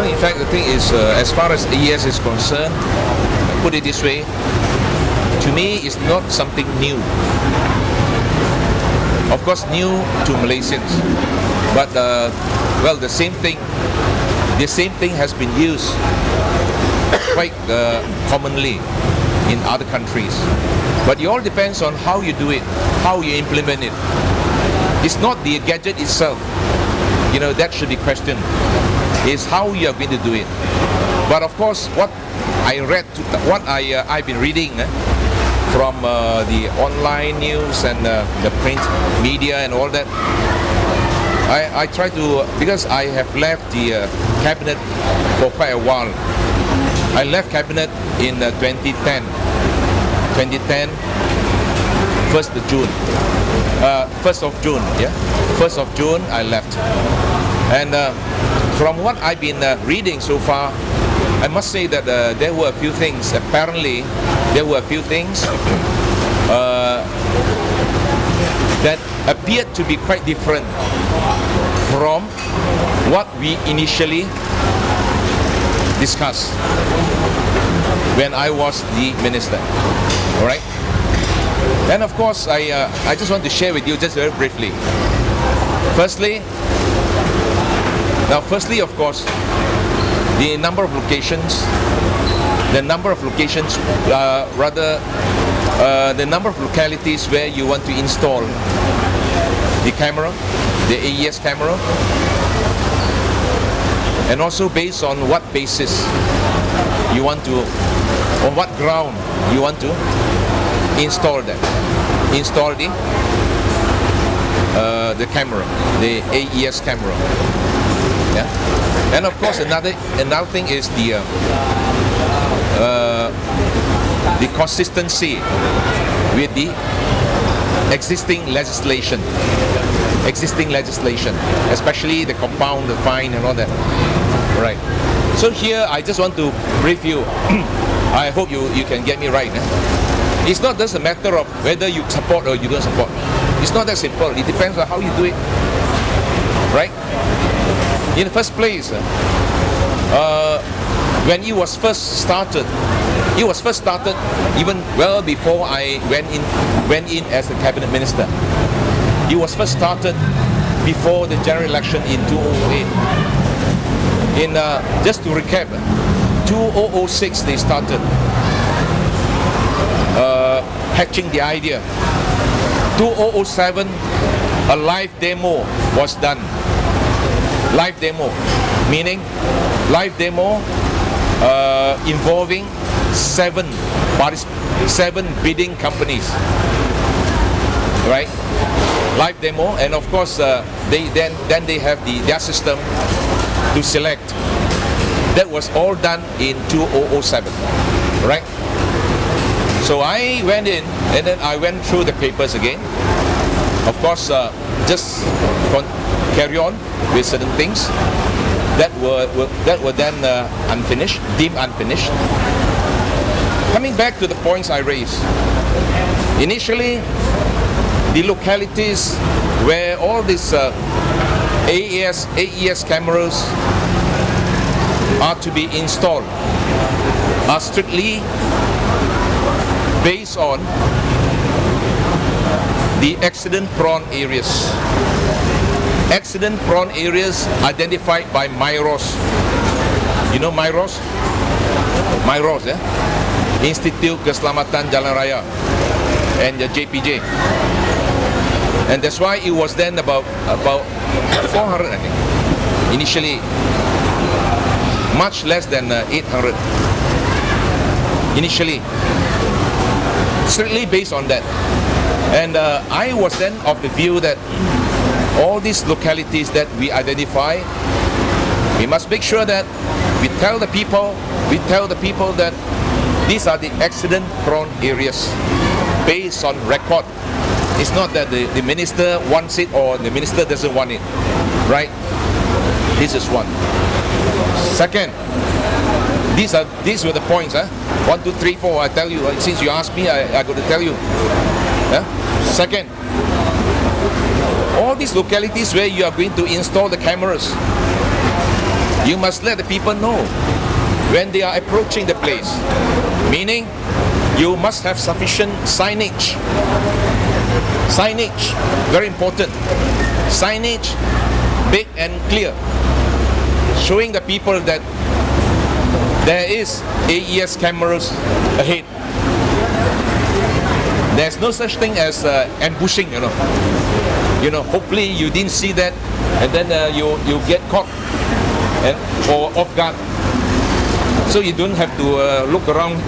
Well, in fact, the thing is, as far as AES is concerned, put it this way, to me, it's not something new. Of course, new to Malaysians, but well, the same thing has been used quite commonly in other countries. But it all depends on how you do it, how you implement it. It's not the gadget itself, that should be questioned. It's how you are going to do it. But of course, what I've been reading from the online news and the print media and all that, I try to, because I have left the cabinet for quite a while. I left cabinet in 2010, 1st of June. 1st of June, yeah? 1st of June, I left. And from what I've been reading so far, I must say that there were a few things, apparently, there were a few things that appeared to be quite different from what we initially discussed when I was the minister. All right? And of course, I just want to share with you just very briefly. Firstly, of course, the number of locations, the number of localities where you want to install the camera, the AES camera, and also based on what basis you want to, on what ground you want to install the camera, the AES camera. Yeah. And of course, another thing is the consistency with the existing legislation, especially the compound, the fine, and all that. Right. So here, I just want to brief you. I hope you can get me right. It's not just a matter of whether you support or you don't support. It's not that simple. It depends on how you do it. Right? In the first place, when it was first started even well before I went in as a cabinet minister. It was first started before the general election in 2008. Just to recap, 2006 they started hatching the idea. 2007 a live demo was done. Live demo, meaning live demo involving seven bidding companies, right? Live demo, and of course they have their system to select. That was all done in 2007, right? So I went in and then I went through the papers again. Of course, just carry on with certain things that were then unfinished, deemed unfinished. Coming back to the points I raised, initially the localities where all these AES cameras are to be installed are strictly based on the accident-prone areas. Accident-prone areas identified by MIROS. You know MIROS? MIROS, Institute Keselamatan Jalan Raya, and the JPJ. And that's why it was then about 400, I think. Initially, much less than 800. Initially, strictly based on that. And I was then of the view that all these localities that we identify, we must make sure that we tell the people that these are the accident-prone areas based on record. It's not that the minister wants it or the minister doesn't want it, right? This is one. Second, these were the points. 1, 2, 3, 4. I tell you, since you asked me, I got to tell you. Second, all these localities where you are going to install the cameras, you must let the people know when they are approaching the place. Meaning, you must have sufficient signage. Signage, very important. Signage, big and clear, showing the people that there is AES cameras ahead. There's no such thing as ambushing, hopefully you didn't see that, and then you get caught or off guard. So you don't have to look around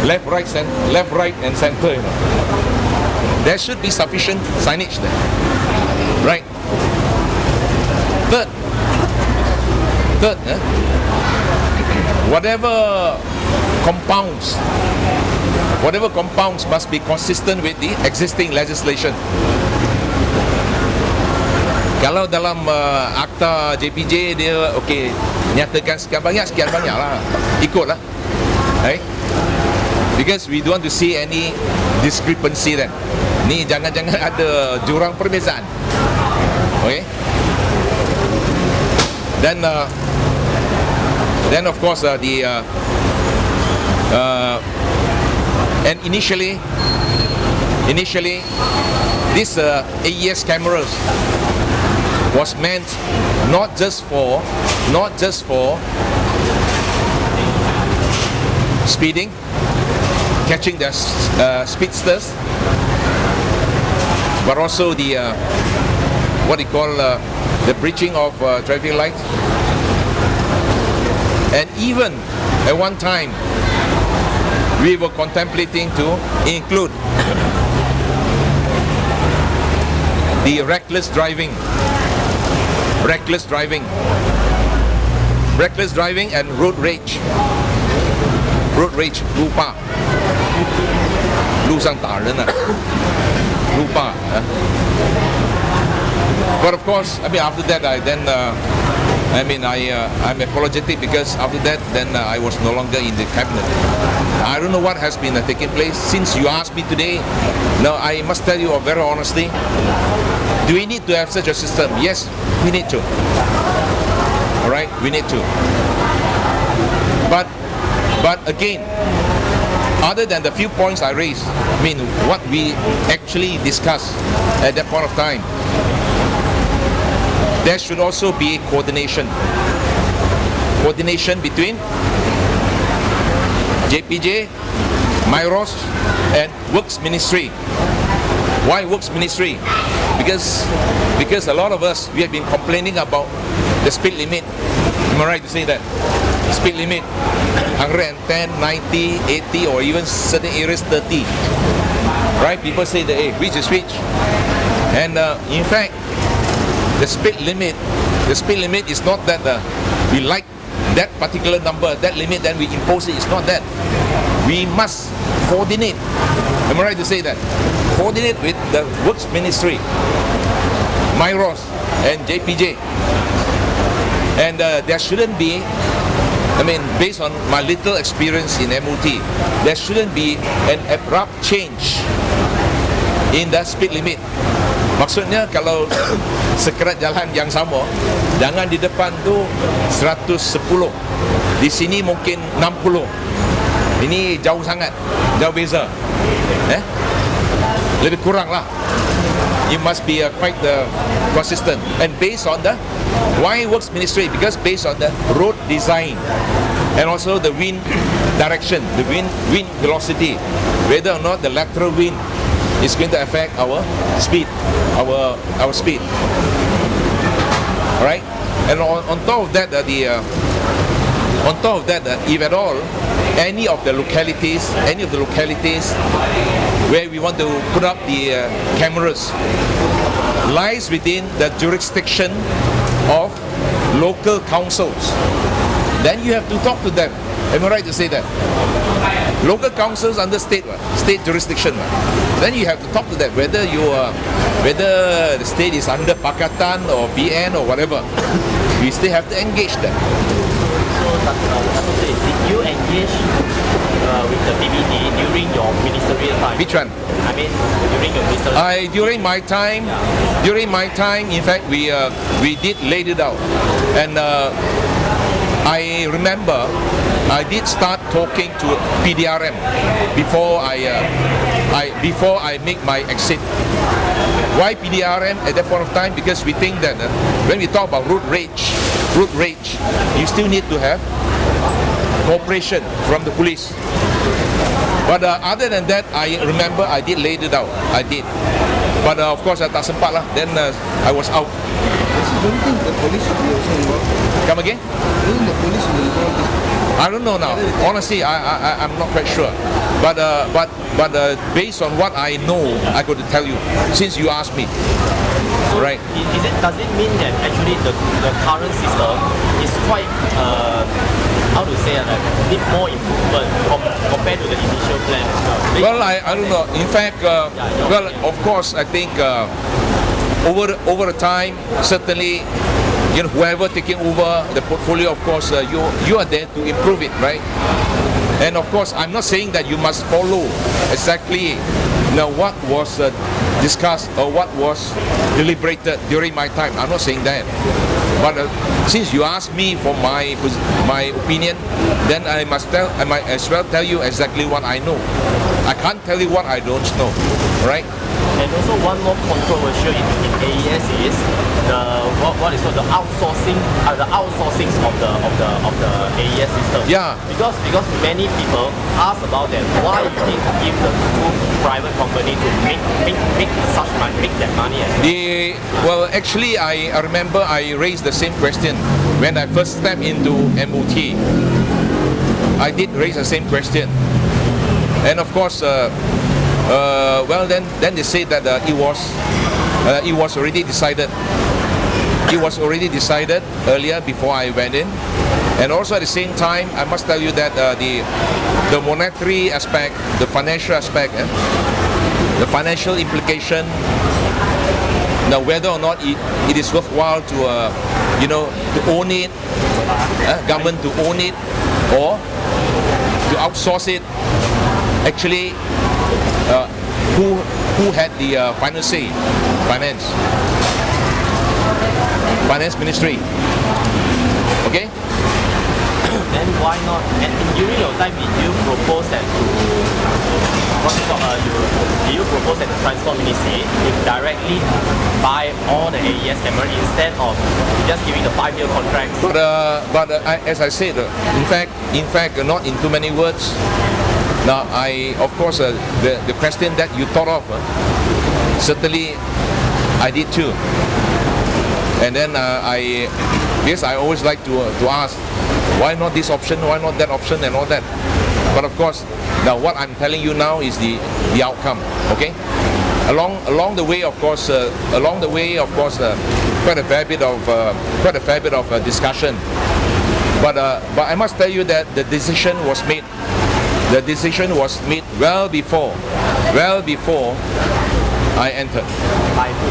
left, right, and center. There should be sufficient signage there, right? Third, whatever compounds must be consistent with the existing legislation. Kalau dalam akta JPJ dia nyatakan sekian banyak lah, ikutlah, right? Because we don't want to see any discrepancy then. Ni jangan ada jurang perbezaan. Okay? Then of course and initially this AES cameras was meant not just for speeding, catching the speedsters, but also the what they call the breaching of traffic lights. And even at one time we were contemplating to include the reckless driving and road rage, lupa, 路上打人啊，lupa. But of course, after that, I'm apologetic because after that, I was no longer in the cabinet. I don't know what has been taking place since you asked me today. Now, I must tell you very honestly, do we need to have such a system? Yes, we need to. All right, we need to. But again, other than the few points I raised, what we actually discussed at that point of time, there should also be coordination between JPJ, Myros, and Works Ministry. Why Works Ministry? Because a lot of us, we have been complaining about the speed limit. Am I right to say that? Speed limit 110, 90, 80, or even certain areas 30. Right? People say that, hey, which is which? And in fact, the speed limit is not that we like that particular number, that limit, then we impose it. It's not that. We must coordinate. Am I right to say that? Coordinate with the Works Ministry, Myros, and JPJ. And there shouldn't be, based on my little experience in MOT, there shouldn't be an abrupt change in the speed limit. Maksudnya kalau sekerat jalan yang sama, jangan di depan tu 110, di sini mungkin 60. Ini jauh sangat, jauh beza. Lebih kurang lah. It must be quite consistent. And based on the, why Works Ministry? Because based on the road design and also the wind direction, the wind velocity, whether or not the lateral wind is going to affect our speed, our speed. All right, and on top of that, if at all, any of the localities where we want to put up the cameras lies within the jurisdiction of local councils, then you have to talk to them. Am I right to say that? Local councils under state jurisdiction. Then you have to talk to them whether whether the state is under Pakatan or BN or whatever. We still have to engage them. So, did you engage with the PBD during your ministerial time? Which one? I mean, during your ministerial During my time, in fact, we did laid it out, and I remember I did start talking to PDRM before I make my exit. Why PDRM at that point of time? Because we think that when we talk about road rage, you still need to have cooperation from the police. But other than that, I remember I did laid it out. I did. But of course, I tak sempat lah. Then I was out. So don't think the police should be also involved? Come again? Don't think the police should be involved? I don't know now. Honestly, I'm not quite sure. But based on what I know, I got to tell you. Since you asked me, So right? Does it mean that actually the current system is quite how to say like need more improvement compared to the initial plan as well? Well, I don't know. In fact, well, of course, I think over the time, certainly, you know, whoever taking over the portfolio, of course, you are there to improve it, right? And of course, I'm not saying that you must follow exactly what was discussed or what was deliberated during my time. I'm not saying that. But since you asked me for my opinion, then I might as well tell you exactly what I know. I can't tell you what I don't know, right? And also one more controversial in AES is what is called the outsourcing of the AES system. Yeah. Because many people ask about that, why you need to give the two private company to make such money, make that money as well. Well, actually, I remember I raised the same question when I first stepped into MOT. I did raise the same question, and of course, well, then they say that it was already decided. It was already decided earlier before I went in, and also at the same time, I must tell you that the monetary aspect, the financial aspect, the financial implication. Now, whether or not it is worthwhile to to own it, government to own it, or to outsource it, actually, who had the final say? Finance Ministry. Okay. Then why not? And during your time, did you propose that did you propose that the Transport Ministry would directly buy all the AES cameras instead of just giving the 5-year contracts? But as I said, in fact, not in too many words. Now, of course, the question that you thought of, certainly I did too. And then I always like to ask, why not this option, why not that option, and all that. But of course, now what I'm telling you now is the outcome. Okay. Along the way, of course, quite a fair bit of discussion. But I must tell you that the decision was made. The decision was made well before I entered. By who?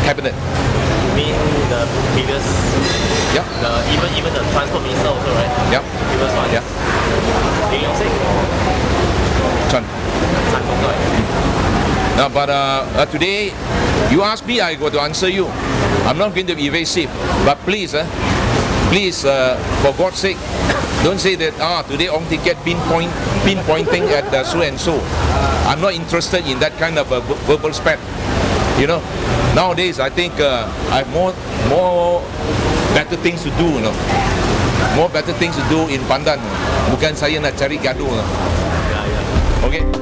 Cabinet. You mean the previous? Yeah. Even the transport minister also, right? Yeah. Previous one. Yeah. Did you say? Chan. Chan Kong Choy. Now, but today, you ask me, I go to answer you. I'm not going to be evasive, but please, for God's sake, don't say that today Ong Tee Keat pinpointing at so and so. I'm not interested in that kind of verbal spat. You know, nowadays I think I have more better things to do. You know, more better things to do in Pandan. Bukan saya nak cari gaduh. Yeah. Okay. And also